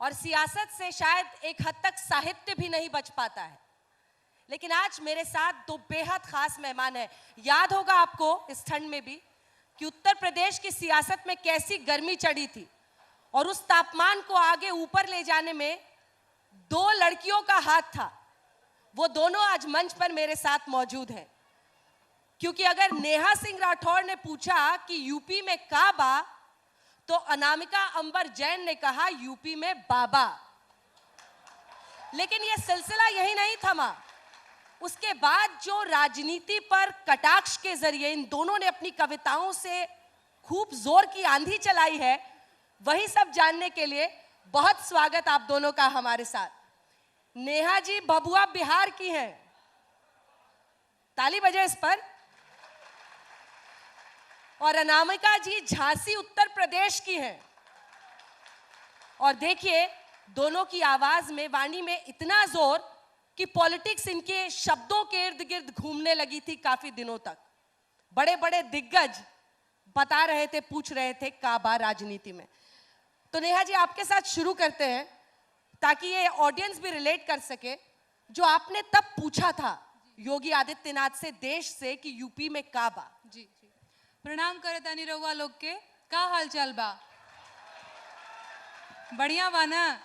और सियासत से शायद एक हद तक साहित्य भी नहीं बच पाता है। लेकिन आज मेरे साथ दो बेहद खास मेहमान हैं। याद होगा आपको इस ठंड में भी कि उत्तर प्रदेश की सियासत में कैसी गर्मी चढ़ी थी, और उस तापमान को आगे ऊपर ले जाने में दो लड़कियों का हाथ था। वो दोनों आज मंच पर मेरे साथ मौजूद हैं। क्योंकि अगर नेहा सिंह राठौर ने पूछा कि यूपी में काबा, तो अनामिका अंबर जैन ने कहा यूपी में बाबा। लेकिन यह सिलसिला यही नहीं थमा। उसके बाद जो राजनीति पर कटाक्ष के जरिए इन दोनों ने अपनी कविताओं से खूब जोर की आंधी चलाई है, वही सब जानने के लिए बहुत स्वागत आप दोनों का हमारे साथ। नेहा जी भभुआ बिहार की हैं, ताली बजे इस पर। और अनामिका जी झांसी उत्तर प्रदेश की हैं। और देखिए दोनों की आवाज में, वाणी में इतना जोर कि पॉलिटिक्स इनके शब्दों के इर्द गिर्द घूमने लगी थी काफी दिनों तक। बड़े बड़े दिग्गज बता रहे थे, पूछ रहे थे काबा राजनीति में। तो नेहा जी आपके साथ शुरू करते हैं ताकि ये ऑडियंस भी रिलेट कर सके। जो आपने तब पूछा था योगी आदित्यनाथ से, देश से, कि यूपी में काबा। जी जी, प्रणाम करे तानी रउआ लोग के। का हाल चाल बा? बढ़िया बा ना?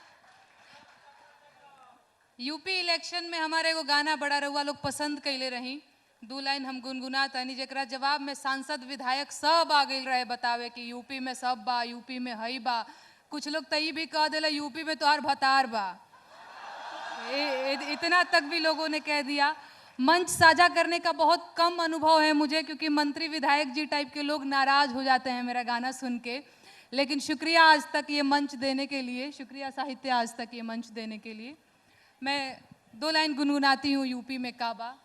यूपी इलेक्शन में हमारे एगो गाना बड़ा रउआ लोग पसंद कैले रही, 2 लाइन हम गुनगुना तानी, जेकरा जवाब में सांसद विधायक सब आ गई रहे बतावे कि यूपी में सब बा, यूपी में हई बा। कुछ लोग तई भी कह दिला यूपी में तोहार भतार बा। इतना तक भी लोगों ने कह दिया। मंच साझा करने का बहुत कम अनुभव है मुझे, क्योंकि मंत्री विधायक जी टाइप के लोग नाराज हो जाते हैं मेरा गाना सुन के। लेकिन शुक्रिया आज तक ये मंच देने के लिए, शुक्रिया साहित्य आज तक ये मंच देने के लिए। मैं 2 लाइन गुनगुनाती हूँ यूपी में काबा।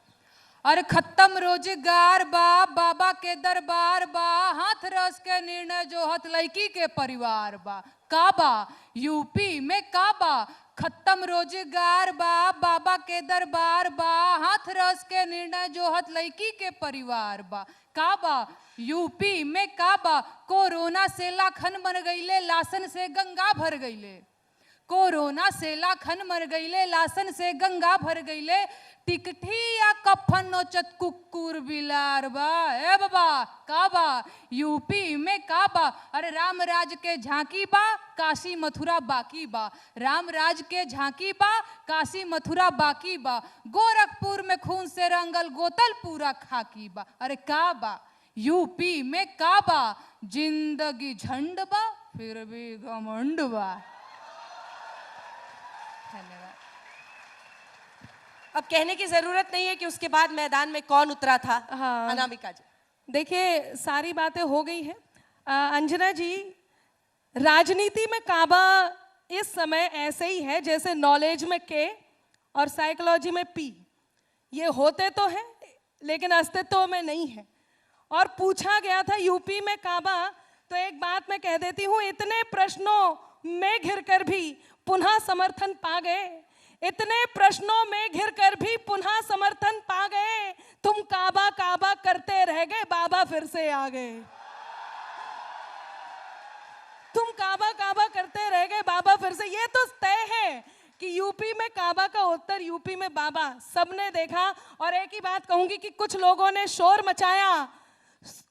और खत्म रोजगार बा, बाबा के दरबार बा, हाथ रस के निर्णय जो हथ लड़की के परिवार बा। काबा यूपी में काबा, खत्म रोजगार बा, बाबा के दरबार बा, हाथ रस के निर्णय जो हथ लड़की के परिवार बा। काबा यूपी में काबा, कोरोना से लाखन मर गईले, लासन से गंगा भर गईले। कोरोना से लाखन मर गईले, लासन से गंगा भर गईले। टिकठी या कफन नोचत कुकुर बिलार बा। ए बाबा काबा यूपी में काबा। अरे राम राज के झांकी बा, काशी मथुरा बाकी बा। राम राज के झांकी बा, काशी मथुरा बाकी बा। गोरखपुर में खून से रंगल गोतल पूरा खाकी बा। अरे काबा यूपी में काबा, जिंदगी झंड बा फिर भी घमंड बा। धन्यवाद। अब कहने की जरूरत नहीं है कि उसके बाद मैदान में कौन उतरा था। हाँ, अनामिका जी देखिए सारी बातें हो गई हैं। अंजना जी, राजनीति में काबा इस समय ऐसे ही है जैसे नॉलेज में के और साइकोलॉजी में पी। ये होते तो हैं लेकिन अस्तित्व में नहीं है। और पूछा गया था यूपी में काबा, तो एक बात मैं कह देती हूँ, इतने प्रश्नों में घिरकर भी पुनः समर्थन पा गए। इतने प्रश्नों में घिरकर भी पुनः समर्थन पा गए। तुम काबा काबा करते रह गए, बाबा फिर से आ गए। तुम काबा काबा करते रह गए, बाबा फिर से। ये तो तय है कि यूपी में काबा का उत्तर यूपी में बाबा। सबने देखा। और एक ही बात कहूंगी कि कुछ लोगों ने शोर मचाया,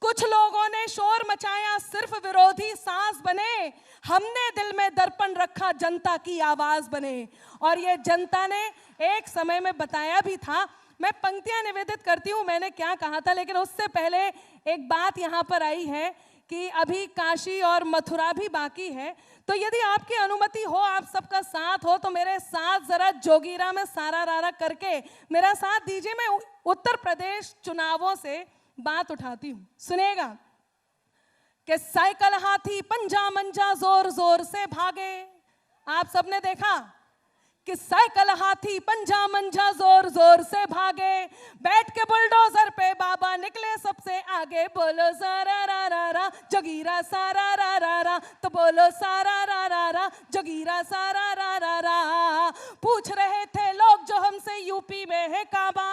कुछ लोगों ने शोर मचाया, सिर्फ विरोधी सांस बने। हमने दिल में दर्पण रखा, जनता की आवाज बने। और ये जनता ने एक समय में बताया भी था। मैं पंक्तियां निवेदित करती हूँ, मैंने क्या कहा था, लेकिन उससे पहले एक बात यहाँ पर आई है कि अभी काशी और मथुरा भी बाकी है। तो यदि आपकी अनुमति हो, आप सबका साथ हो, तो मेरे साथ जरा जोगीरा में सारा रारा करके मेरा साथ दीजिए। मैं उत्तर प्रदेश चुनावों से बात उठाती हूं, सुनेगा। कि साइकिल हाथी पंजा मंजा जोर जोर से भागे। आप सबने देखा कि साइकिल हाथी पंजा मंजा जोर जोर से भागे। बैठ के बुलडोजर पे बाबा निकले सबसे आगे। बोलो सारा रा रा रा जोगीरा सारा रा रा रा, तो बोलो सारा रा रा रा जोगीरा सारा रा रा रा। पूछ रहे थे लोग जो हमसे यूपी में है काबा,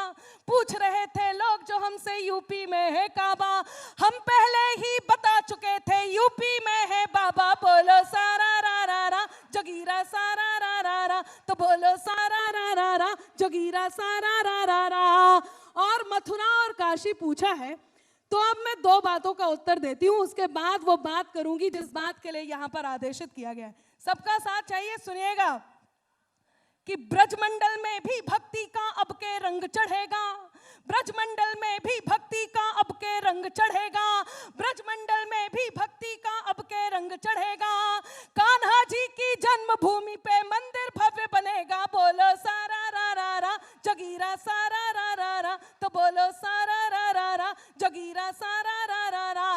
पूछ रहे थे लोग जो हमसे यूपी में है काबा। हम पहले ही बता चुके थे यूपी में है बाबा। बोलो सारा रा रा रा जगीरा सारा रा रा, तो बोलो सारा रा, जगीरा सारा रा। और मथुरा और काशी पूछा है, तो अब मैं 2 बातों का उत्तर देती हूँ, उसके बाद वो बात करूंगी जिस बात के लिए यहाँ पर आदेशित किया गया है। सबका साथ चाहिए, सुनिएगा कि ब्रजमंडल में भी भक्ति का अब के रंग चढ़ेगा, ब्रजमंडल में भी भक्ति का अब के रंग चढ़ेगा, ब्रजमंडल में भी भक्ति का अब के रंग चढ़ेगा। कान्हा जी की जन्मभूमि पे मंदिर भव्य बनेगा, बोलो सारा रा, जगीरा सारा रा, तो बोलो सारा रा, जगीरा सारा रा।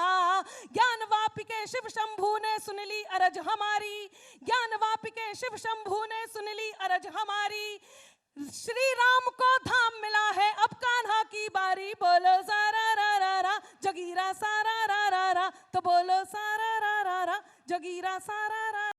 ज्ञान वापिके शिव शंभू ने सुन ली अरज हमारी, ज्ञान वापिके शिव शंभू ने सुन ली अरज हमारी। श्री राम को धाम मिला है, अब कान्हा की बारी, बोलो सारा रा, जगीरा सारा रा, तो बोलो सारा रा, जगीरा सारा रा।